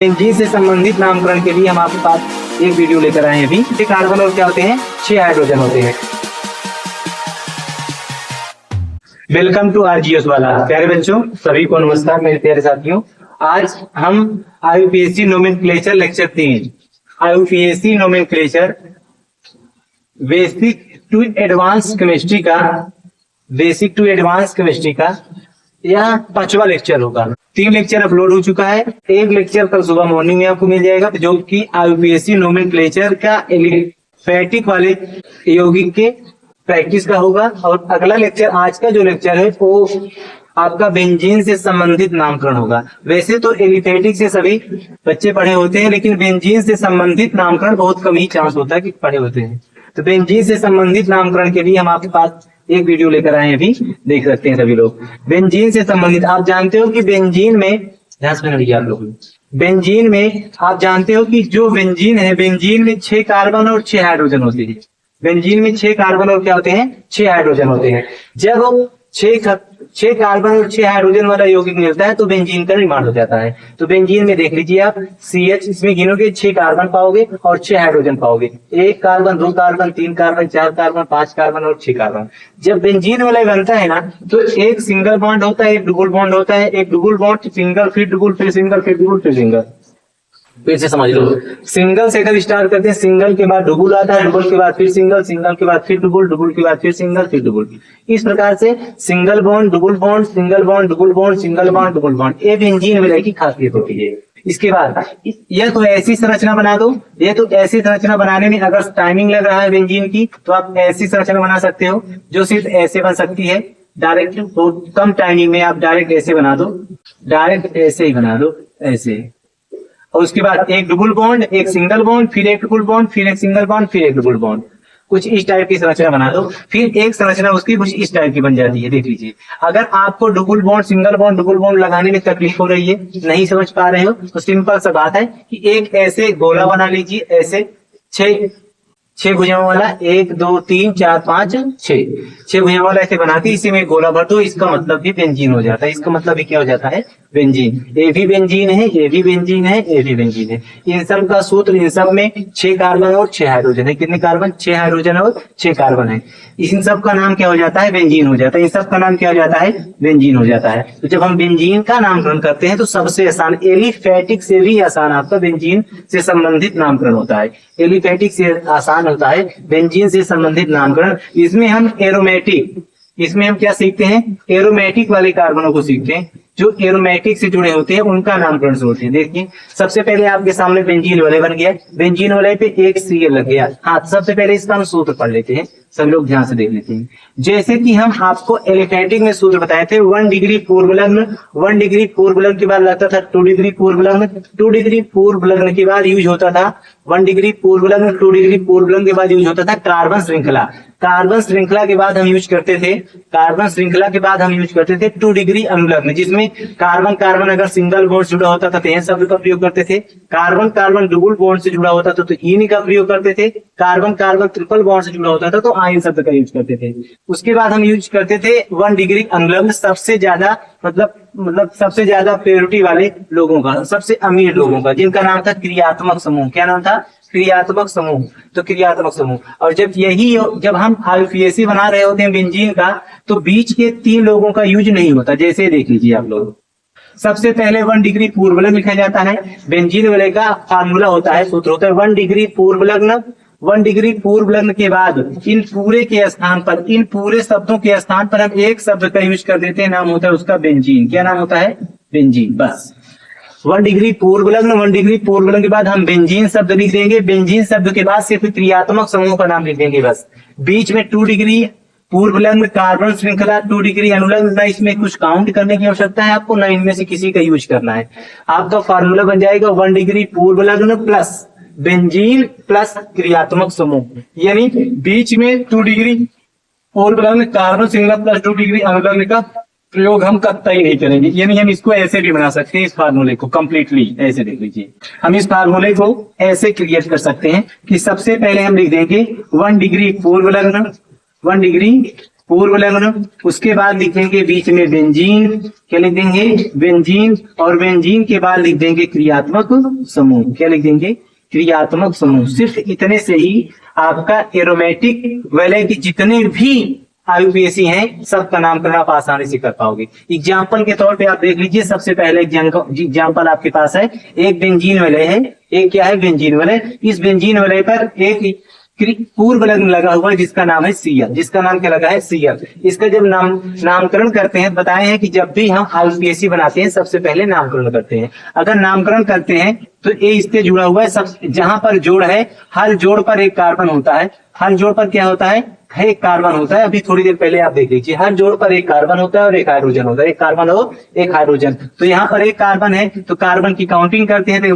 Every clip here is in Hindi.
बेंजीन से संबंधित नामकरण के लिए हम आपके पास एक वीडियो लेकर आए हैं। अभी 6 कार्बन और क्या होते हैं, 6 हाइड्रोजन होते हैं। वेलकम टू आरजीएस वाला। प्यारे बच्चों, सभी को नमस्कार। मेरे प्यारे साथियों, आज हम IUPAC nomenclature lecture 3 IUPAC nomenclature basic to advance chemistry का यह 5वां लेक्चर होगा। 3 लेक्चर अपलोड हो चुका है। एक लेक्चर कल सुबह मॉर्निंग में आपको मिल जाएगा, जो कि आईयूपीएसी नोमेनक्लेचर का एलिफेटिक वाले यौगिक के प्रैक्टिस का होगा। और अगला लेक्चर, आज का जो लेक्चर है वो आपका बेंजीन से संबंधित नामकरण होगा। वैसे तो एलिफेटिक से सभी बच्चे पढ़े होते हैं, लेकिन बेंजीन से संबंधित नामकरण बहुत कम ही चांस होता है कि पढ़े होते हैं। तो बेंजीन से संबंधित नामकरण के लिए हम आपके पास एक वीडियो लेकर आए हैं, अभी देख सकते हैं सभी लोग। बेंजीन से संबंधित आप जानते हो कि बेंजीन में, ध्यान से सुनिए आप लोग, बेंजीन में आप जानते हो कि जो बेंजीन है, बेंजीन में 6 कार्बन और 6 हाइड्रोजन होते हैं। बेंजीन में 6 कार्बन और क्या होते हैं, 6 हाइड्रोजन होते हैं। जब 6 कार्बन और 6 हाइड्रोजन वाला यौगिक मिलता है तो बेंजीन का निर्माण हो जाता है। तो बेंजीन में देख लीजिए आप, CH, इसमें गिनोगे 6 कार्बन पाओगे और 6 हाइड्रोजन पाओगे। 1 carbon, 2 carbon, 3 carbon, 4 carbon, 5 carbon और 6 कार्बन। जब बेंजीन वाला बनता है ना, तो एक सिंगल बॉन्ड होता है, एक डबल बॉन्ड होता है, एक डबल बॉन्ड, सिंगल, फिर डबल, फिर सिंगल, फिर डबल, फिर सिंगल। फिर से समझ लो, सिंगल से अगर स्टार्ट करते हैं, सिंगल के बाद डबल आता है, डबल के बाद फिर सिंगल, सिंगल के बाद फिर डबल, डबल के बाद फिर सिंगल, फिर डबल। इस प्रकार से single bond, double bond, single bond, double bond, single bond, double bond, ये बेंजीन वाले की खासियत होती है। इसके बाद यह तो ऐसी संरचना बना दो, ये तो ऐसी संरचना बनाने में अगर टाइमिंग लग रहा है बेंजीन की, तो आप ऐसी संरचना बना सकते हो जो सिर्फ ऐसे बन सकती है। डायरेक्ट कम टाइमिंग में आप डायरेक्ट ऐसे बना दो, डायरेक्ट ऐसे ही बना दो, ऐसे। और उसके बाद एक डबल बॉन्ड, एक सिंगल बॉन्ड, फिर एक डबल बॉन्ड, फिर एक सिंगल बॉन्ड, फिर एक डबल बॉन्ड। कुछ इस टाइप की संरचना बना दो, फिर एक संरचना उसकी कुछ इस टाइप की बन जाती है। देख लीजिए, अगर आपको double bond, single bond, double bond लगाने में तकलीफ हो रही है, नहीं समझ पा रहे हो, तो सिंपल सा बात है कि एक ऐसे गोला बना लीजिए, ऐसे 6 भुजाओं वाला, 1 2 3 4 5 6 भुजाओं वाला ऐसे बना के इसी में गोला भर दो। इसका मतलब भी बेंजीन हो जाता है। इसका मतलब भी क्या हो जाता है, बेंजीन। ये भी बेंजीन है, ये भी बेंजीन है, ये भी बेंजीन है। इन सब का सूत्र, इन सब में 6 कार्बन और 6 हाइड्रोजन है। कितने कार्बन, 6 हाइड्रोजन और 6 कार्बन है। इन सब का नाम क्या हो जाता है, बेंजीन हो जाता है। इन सब का नाम क्या हो जाता है, बेंजीन हो जाता है। तो जब हम बेंजीन का नामकरण करते हैं तो सबसे आसान, एलिफेटिक से भी आसान आपका बेंजीन से संबंधित नामकरण होता है। एलिफेटिक से आसान होता है बेंजीन से संबंधित नामकरण। इसमें हम एरोमेटिक, इसमें हम क्या सीखते हैं, एरोमेटिक वाले कार्बनों को सीखते हैं। जो एरोमेटिक से जुड़े होते हैं उनका नामकरण होते हैं। देखिए, सबसे पहले आपके सामने बेंजीन वाले बन गया, बेंजीन वाले पे एक Cl लग गया। हाँ, सबसे पहले इसका हम सूत्र पढ़ लेते हैं, सब लोग ध्यान से देख लेते हैं। जैसे कि हम आपको एलिफेटिक में सूत्र बताए थे, 1 डिग्री पूर्व लग्न, 1 डिग्री पूर्व लग्न के बाद लगता था 2 डिग्री पूर्व लग्न, 2 डिग्री पूर्व लग्न के बाद यूज होता था 1 डिग्री पूर्व लग्न, 2 डिग्री पूर्व लग्न के बाद यूज होता था कार्बन श्रृंखला। कार्बन श्रृंखला के बाद हम यूज करते थे, कार्बन श्रृंखला के बाद हम यूज करते थे 2 डिग्री अनुलग्न, जिसमें कार्बन कार्बन अगर सिंगल बॉन्ड जुड़ा होता था तो एन शब्द का प्रयोग करते थे। कार्बन कार्बन डबल बॉन्ड से जुड़ा होता था तो इन का प्रयोग करते थे। कार्बन कार्बन ट्रिपल बॉन्ड से जुड़ा होता था तो आयन शब्द का यूज करते थे। उसके बाद हम यूज करते थे 1 डिग्री अनुलग्न, सबसे ज्यादा मतलब सबसे ज्यादा प्योरिटी वाले लोगों का, सबसे अमीर लोगों का, जिनका नाम था क्रियात्मक समूह। क्या नाम था, क्रियात्मक समूह। तो क्रियात्मक समूह। और जब हम आईयूपीएसी बना रहे होते हैं बेंजीन का, तो बीच के 3 लोगों का यूज नहीं होता। जैसे देख लीजिए आप लोग, सबसे पहले 1 डिग्री पूर्व लग्न लिखा जाता है। बेंजीन वाले का फार्मूला होता है, सूत्र होता है 1 डिग्री पूर्व लग्न। 1 डिग्री पूर्व लग्न के बाद इन पूरे के स्थान पर, इन पूरे शब्दों के स्थान पर हम एक शब्द का यूज कर देते हैं, नाम होता है उसका बेंजीन। क्या नाम होता है, बेंजीन। बस 1 डिग्री पूर्व लग्न, 1 डिग्री पूर्व लग्न के बाद हम बेंजीन शब्द लिख देंगे। बेंजीन शब्द के बाद सिर्फ क्रियात्मक समूह का नाम लिख देंगे बस। बीच में 2 डिग्री पूर्व लग्न कार्बन श्रृंखला, 2 डिग्री अनुलग्न, ना इसमें कुछ काउंट करने की आवश्यकता है आपको, ना इनमें से किसी का यूज करना है। आपका फार्मूला बन जाएगा 1 डिग्री पूर्व लग्न प्लस बेंजीन प्लस क्रियात्मक समूह, यानी बीच में 2 डिग्री पूर्व लग्न कार्बन श्रृंखला प्लस 2 डिग्री अनुलग्न का प्रयोग हम कतई नहीं करेंगे। यानी हम इसको ऐसे भी बना सकते हैं, इस फार्मूले को कंप्लीटली ऐसे देख लीजिए। हम इस फार्मूले को ऐसे क्रिएट कर सकते हैं कि सबसे पहले हम लिख देंगे 1 डिग्री पूर्व लग्न, 1 डिग्री पूर्व लग्न, उसके बाद लिखेंगे बीच में बेंजीन, क्या लिख देंगे बेंजीन, और बेंजीन के बाद लिख देंगे क्रियात्मक समूह, क्या लिख देंगे क्रियात्मक समूह। सिर्फ इतने से ही आपका एरोमेटिक वलय की जितने भी आईयूपीएसी हैं सबका नामकरण आप आसानी से कर पाओगे। एग्जाम्पल के तौर पे आप देख लीजिए, सबसे पहले एग्जाम्पल आपके पास है, एक बेंजीन वलय है, एक क्या है बेंजीन वलय। इस बेंजीन वलय पर एक पूर्व लग्न लगा हुआ है जिसका नाम है सीएल, जिसका नाम क्या लगा है सीएल। इसका जब नामकरण करते हैं, बताए हैं कि जब भी हम आईयूपीएसी बनाते हैं सबसे पहले नामकरण करते हैं। अगर नामकरण करते हैं तो ये इससे जुड़ा हुआ है, सब जहां पर जोड़ है हर जोड़ पर एक कार्बन होता है, हर जोड़ पर क्या होता है एक कार्बन होता है। अभी थोड़ी देर पहले आप देख लीजिए, हर जोड़ पर एक कार्बन होता है और एक हाइड्रोजन होता है, एक कार्बन और एक हाइड्रोजन। तो यहाँ पर एक कार्बन है तो कार्बन की काउंटिंग करते हैं तो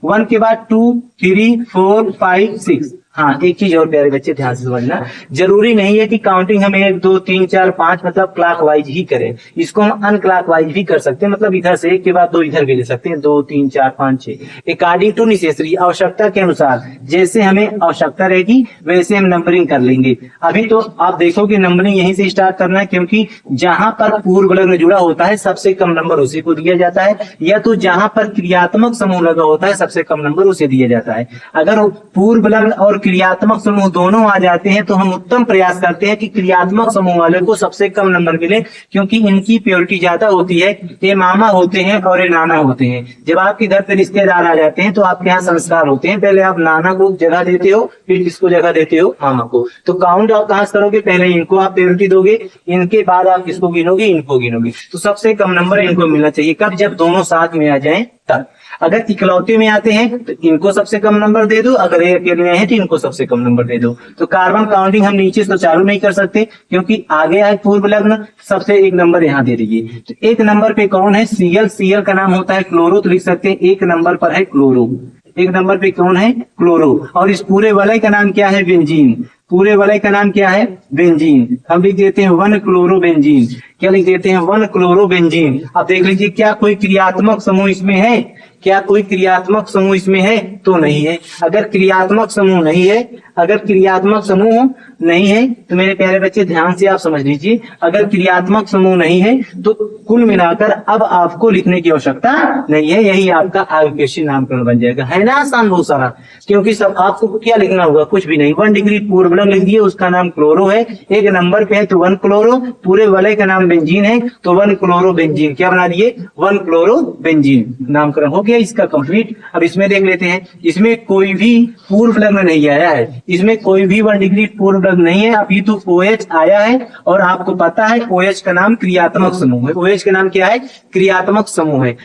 1 के बाद 2 3 4 5 6। हाँ, एक चीज और प्यारे बच्चे ध्यान से समझना, जरूरी नहीं है कि काउंटिंग हम 1 2 3 4 5 मतलब क्लॉकवाइज ही करें, इसको हम अनक्लॉकवाइज भी कर सकते हैं। मतलब इधर से 1 के बाद 2 इधर भी ले सकते हैं, 2 3 4 5 6 अकॉर्डिंग टू नेसेसरी, आवश्यकता के अनुसार जैसे हमें आवश्यकता रहेगी वैसे हम नंबरिंग कर लेंगे। अभी तो आप देखोगे नंबरिंग यहीं से स्टार्ट करना है, क्योंकि जहां पर पूर्व लग्न जुड़ा होता है सबसे कम नंबर उसी को दिया जाता है, या तो जहां पर क्रियात्मक समूह लगा होता है सबसे कम नंबर उसे दिया जाता है। अगर पूर्व लग्न और क्रियात्मक समूह दोनों आ जाते हैं तो हम उत्तम प्रयास करते हैं कि क्रियात्मक समूह वाले को सबसे कम नंबर मिले, क्योंकि इनकी प्योरिटी ज्यादा होती है। ये मामा होते हैं और ये नाना होते हैं। जब आपके घर पे रिश्तेदार आ जाते हैं तो आपके यहाँ संस्कार होते हैं, पहले आप नाना को जगह देते हो, फिर किसको जगह देते हो मामा को। तो काउंट आप कहाँ से करोगे, पहले इनको आप प्योरिटी दोगे, इनके बाद आप किसको गिनोगे इनको गिनोगे। तो सबसे कम नंबर इनको मिलना चाहिए, कब जब दोनों साथ में आ जाएं तब। अगर इकलौते में आते हैं तो इनको सबसे कम नंबर दे दो, अगर ये अकेले में है तो इनको सबसे कम नंबर दे दो। तो कार्बन काउंटिंग हम नीचे से चालू नहीं कर सकते, क्योंकि आगे है पूर्व लग्न, सबसे एक नंबर यहाँ दे दीजिए। तो एक नंबर पे कौन है सीएल, सीएल का नाम होता है क्लोरो, तो लिख सकते हैं एक नंबर पर है क्लोरो, एक नंबर पे कौन है क्लोरो। और इस पूरे वलय का नाम क्या है बेंजीन, पूरे वलय का नाम क्या है बेंजीन। हम लिख देते हैं 1 क्लोरो बेंजीन, क्या लिख देते हैं 1 क्लोरो बेंजीन। अब देख लीजिए क्या कोई क्रियात्मक समूह इसमें है, क्या कोई क्रियात्मक समूह इसमें है तो नहीं है। अगर क्रियात्मक समूह नहीं है, अगर क्रियात्मक समूह नहीं है तो मेरे प्यारे बच्चे ध्यान से आप समझ लीजिए, अगर क्रियात्मक समूह नहीं है तो कुल मिलाकर अब आपको लिखने की आवश्यकता नहीं है, यही आपका आईयूपीएसी नामकरण बन जाएगा। है ना आसान बहुत सारा, क्योंकि सब आपको क्या लिखना होगा, कुछ भी नहीं। 1 डिग्री पूर्व लग्न लिख दिए, उसका नाम क्लोरो है, एक नंबर पे है तो 1 क्लोरो, पूरे वलय का नाम बेंजीन है तो 1 क्लोरो बेंजीन, क्या बना दिए 1 क्लोरो बेंजीन, नामकरण हो गया इसका कंप्लीट। अब इसमें देख लेते हैं, इसमें कोई भी पूर्व लग्न नहीं आया है, इसमें कोई भी 1 डिग्री पूर्व लग्न नहीं है। अभी तो OH आया है और आपको पता है OH का नाम क्रियात्मक समूह है, OH का नाम क्या है क्रियात्मक समूह है।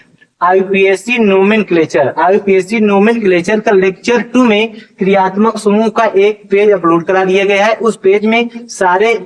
आईयूपीएसी नोमेनक्लेचर, आईयूपीएसी नोमेनक्लेचर का लेक्चर 2 में क्रियात्मक समूह का एक पेज अपलोड करा दिया गया है। उस पेज में सारे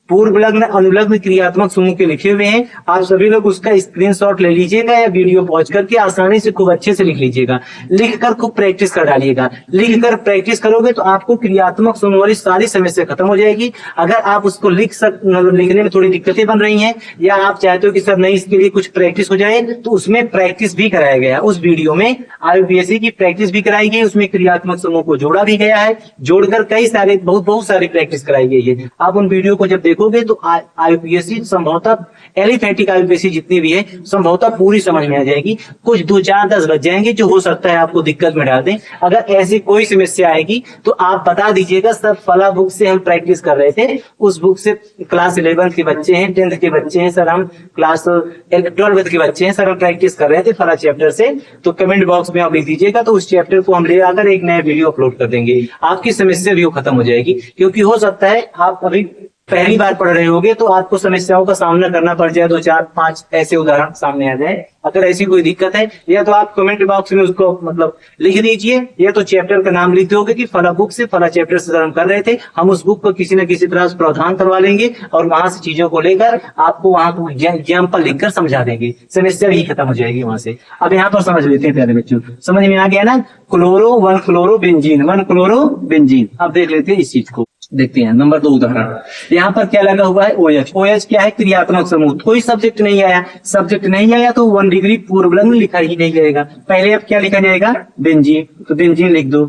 पूर्व लग्न अनुलग्न क्रियात्मक समूह के लिखे हुए हैं। आप सभी लोग उसका स्क्रीनशॉट ले लीजिएगा या वीडियो पॉज करके आसानी से खूब अच्छे से लिख लीजिएगा, लिखकर खूब प्रैक्टिस कर डालिएगा। लिखकर प्रैक्टिस करोगे तो आपको क्रियात्मक समूह वाली सारी समस्या खत्म हो जाएगी। अगर आप उसको लिखने में थोड़ी दिक्कतें बन रही हैं, या आप चाहते हो कि सर नहीं इसके लिए कुछ प्रैक्टिस हो जाए, तो उसमें प्रैक्टिस भी कराया गया। उस वीडियो में आईयूपीएसी की प्रैक्टिस भी कराई गई, उसमें क्रियात्मक समूह को जोड़ा भी गया है, जोड़कर कई सारे बहुत सारी प्रैक्टिस कराई गई है। आप उन वीडियो को जब देखोगे तो आईयूपीएसी संभवतः एलिफेटिक आईयूपीएसी जितनी भी है संभवतः पूरी समझ में आ जाएगी। कुछ 2 4 10 बच जाएंगे जो हो सकता है आपको दिक्कत में डाल दें। अगर ऐसी कोई समस्या आएगी तो आप बता दीजिएगा सर फला बुक से हम प्रैक्टिस कर रहे थे, उस बुक से क्लास 11 के बच्चे हैं, 10th के बच्चे हैं सर, हम क्लास 12th के बच्चे हैं सर, हम प्रैक्टिस कर रहे थे फला चैप्टर से। तो कमेंट बॉक्स में आप लिख दीजिएगा, तो उस चैप्टर को हम ले आकर एक नया वीडियो अपलोड कर देंगे, आपकी समस्या भी खत्म हो जाएगी। क्योंकि हो सकता है आप अभी पहली बार पढ़ रहे होगे तो आपको समस्याओं का सामना करना पड़ जाए, 2 4 5 ऐसे उदाहरण सामने आ जाए। अगर ऐसी कोई दिक्कत है या तो आप कमेंट बॉक्स में उसको मतलब लिख दीजिए, या तो चैप्टर का नाम लिख दोगे कि फला बुक से फला चैप्टर से हम कर रहे थे, हम उस बुक को किसी न किसी तरह से प्रावधान करवा लेंगे और वहां से चीजों को लेकर आपको वहां को एग्जाम्पल लिखकर समझा देंगे, समस्या भी खत्म हो जाएगी वहां से। अब यहाँ पर समझ लेते हैं प्यारे बच्चों, समझ में आ गया ना, chloro 1 chloro benzene, 1 chloro benzene. अब देख लेते हैं इस चीज को, देखते हैं नंबर 2 उदाहरण। यहाँ पर क्या लगा हुआ है OH, OH क्या है क्रियात्मक समूह। कोई सब्जेक्ट नहीं आया, सब्जेक्ट नहीं आया तो 1 डिग्री पूर्व लग्न लिखा ही नहीं जाएगा। पहले अब क्या लिखा जाएगा बेंजीन, तो बेंजीन लिख दो,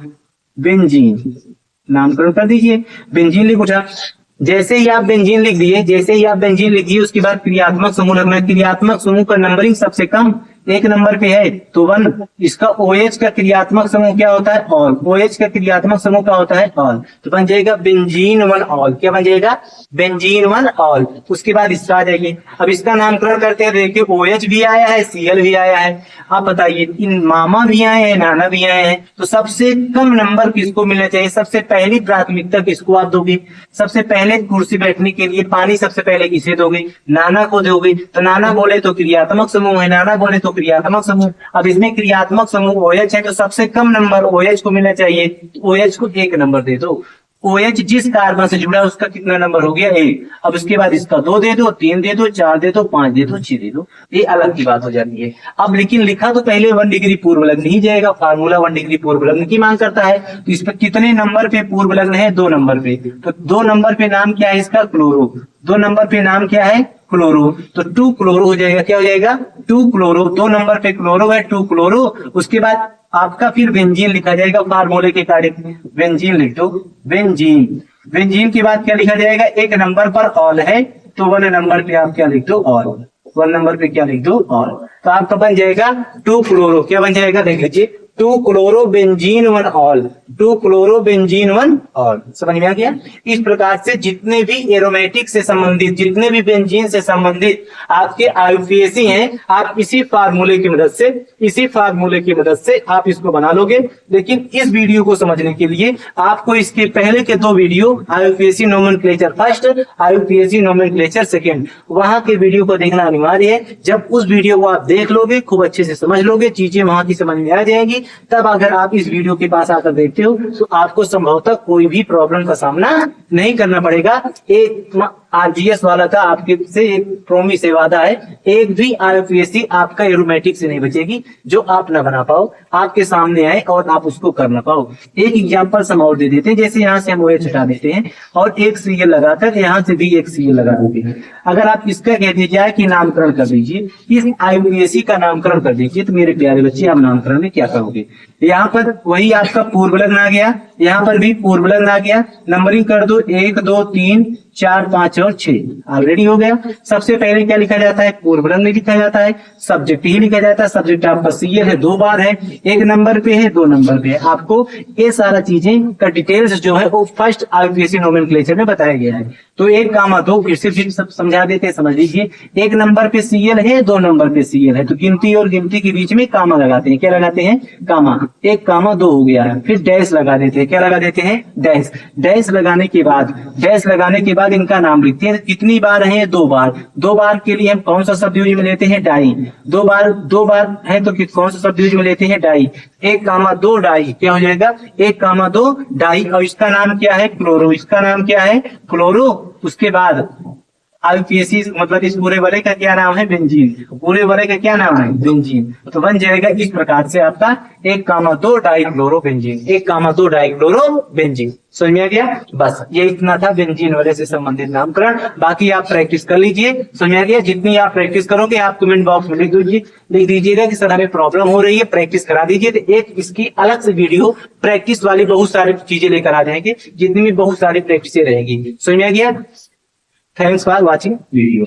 बेंजीन नामकरण कर दीजिए, बेंजीन लिख उठा। जैसे ही आप बेंजीन लिख दिए, जैसे ही आप बेंजीन लिख दिए उसके बाद क्रियात्मक समूह लगना है। क्रियात्मक समूह का नंबरिंग सबसे कम 1 नंबर पे है तो 1। इसका OH का क्रियात्मक समूह क्या होता है? ऑल। OH का क्रियात्मक समूह क्या होता है? ऑल। तो बन जाएगा बेंजीन 1 ऑल। क्या बन जाएगा? Benzene 1 all. उसके बाद इसका आ जाइए, अब इसका नामकरण करते हैं। देखिए OH भी आया है, Cl भी आया है। आप बताइए, इन मामा भी आए हैं, नाना भी आए हैं, तो सबसे कम नंबर किसको मिलना चाहिए? सबसे पहली प्राथमिकता किसको आप दोगे? सबसे पहले कुर्सी बैठने के लिए पानी सबसे पहले किसे दोगे? नाना को दोगे। तो नाना बोले तो क्रियात्मक समूह है, नाना बोले तो क्रियात्मक समूह। अब इसमें क्रियात्मक समूह OH है तो सबसे कम नंबर OH को मिलना चाहिए। OH को 1 नंबर दे दो। OH जिस कार्बन से जुड़ा है उसका कितना नंबर हो गया? 1। अब उसके बाद इसका 2 दे दो, 3 दे दो, 4 दे दो, 5 दे दो, 6 दे दो। ये अलग की बात हो जाती है। अब लेकिन लिखा तो पहले 1 डिग्री पूर्व लग्न ही जाएगा। फार्मूला 1 डिग्री पूर्व लग्न की मांग करता है। तो इस पर कितने नंबर पे पूर्व लग्न है? 2 नंबर पे। तो 2 नंबर पे नाम क्या है इसका? क्लोरो। 2 नंबर पे नाम क्या है? क्लोरो। तो 2 क्लोरो हो जाएगा। क्या हो जाएगा? 2 क्लोरो। 2 नंबर पे क्लोरो है, 2 क्लोरो। उसके बाद आपका फिर बेंजीन लिखा जाएगा फार्मूले के कार्य। बेंजीन लिख दो, बेंजीन। बेंजीन के बाद क्या लिखा जाएगा? 1 नंबर पर ऑल है तो 1 नंबर पे आप क्या लिख दो? ऑल। 1 नंबर पे क्या लिख दो? ऑल। तो आपका बन जाएगा 2 क्लोरो। क्या बन जाएगा? देख लीजिए, 2 chloro benzene 1 all. 2 chloro benzene 1 all. समझ में आ गया? इस प्रकार से जितने भी एरोमेटिक से संबंधित, जितने भी बेंजीन से संबंधित आपके IUPAC हैं, आप इसी फार्मूले की मदद से, इसी फार्मूले की मदद से आप इसको बना लोगे। लेकिन इस वीडियो को समझने के लिए आपको इसके पहले के 2 video, IUPAC nomenclature first, IUPAC nomenclature second, वहां के वीडियो को देखना अनिवार्य है। जब उस वीडियो को आप देख लोगे, खूब अच्छे से समझ लोगे, चीजें वहां की समझ में आ जाएंगी, तब अगर आप इस वीडियो के पास आकर देखते हो तो आपको संभवतः कोई भी प्रॉब्लम का सामना नहीं करना पड़ेगा। एक RGS वाला का आपके से एक प्रोमिस है, वादा है, एक भी IUPAC आपका एरोमेटिक से नहीं बचेगी जो आप ना बना पाओ, आपके सामने आए और आप उसको कर ना पाओ। एक एग्जांपल हम और दे देते हैं। जैसे यहाँ से हम OH हटा देते हैं और एक Cl लगाकर यहाँ से भी एक Cl लगा देते हैं। अगर आप इसका कह दीजिए कि नामकरण कर दीजिए, इस IUPAC का नामकरण कर दीजिए, तो मेरे प्यारे बच्चे आप नामकरण में क्या करोगे? यहाँ पर वही आपका पूर्व लग्न आ गया, यहाँ पर भी पूर्व लग्न आ गया। नंबरिंग कर दो, 1 2 3 4 5 और 6 ऑलरेडी हो गया। सबसे पहले क्या लिखा जाता है? पूर्व लग्न लिखा जाता है। सब्जेक्ट ही लिखा जाता है। सब्जेक्ट आपका Cl है, 2 बार है, 1 नंबर पे है, 2 नंबर पे है। आपको ये सारा चीजें का डिटेल्स जो है वो फर्स्ट IUPAC नोमेनक्लेचर में बताया गया है। तो 1,2 फिर सब समझा देते हैं, समझ लीजिए। 1 नंबर पे Cl है, 2 नंबर पे Cl है, तो गिनती और गिनती के बीच में कामा लगाते हैं। क्या लगाते हैं? कामा। 1,2 हो गया है, फिर डैश लगा देते हैं। क्या लगा देते हैं? डैश। डैश लगाने के बाद, डैश लगाने के बाद इनका नाम लिखते हैं। कितनी बार है? 2 बार। 2 बार के लिए हम कौन सा शब्द यूज में लेते हैं? डाई। 2 बार है तो कौन सा शब्द यूज में लेते हैं? डाई। 1,2 डाई। क्या हो जाएगा? 1,2 डाई। और इसका नाम क्या है? क्लोरो। इसका नाम क्या है? क्लोरो। उसके बाद IUPAC मतलब इस पूरे वाले का क्या नाम है? बेंजीन। पूरे वाले का क्या नाम है? बेंजीन। तो बन जाएगा इस प्रकार से आपका 1,2 डाइक्लोरो बेंजीन। 1,2 dichloro benzene. समझ में आ गया? बस ये इतना था बेंजीन वाले से संबंधित नामकरण। बाकी आप प्रैक्टिस कर लीजिए। समझ में आ गया? जितनी आप प्रैक्टिस करोगे आप कमेंट बॉक्स में लिख दीजिएगा कि सर हमें प्रॉब्लम हो रही है, प्रैक्टिस करा दीजिए। तो एक इसकी अलग से वीडियो प्रैक्टिस वाली बहुत सारी चीजें लेकर आ जाएंगे, जितनी भी बहुत सारी प्रैक्टिस रहेगी। समझ में आ गया? Thanks for watching video.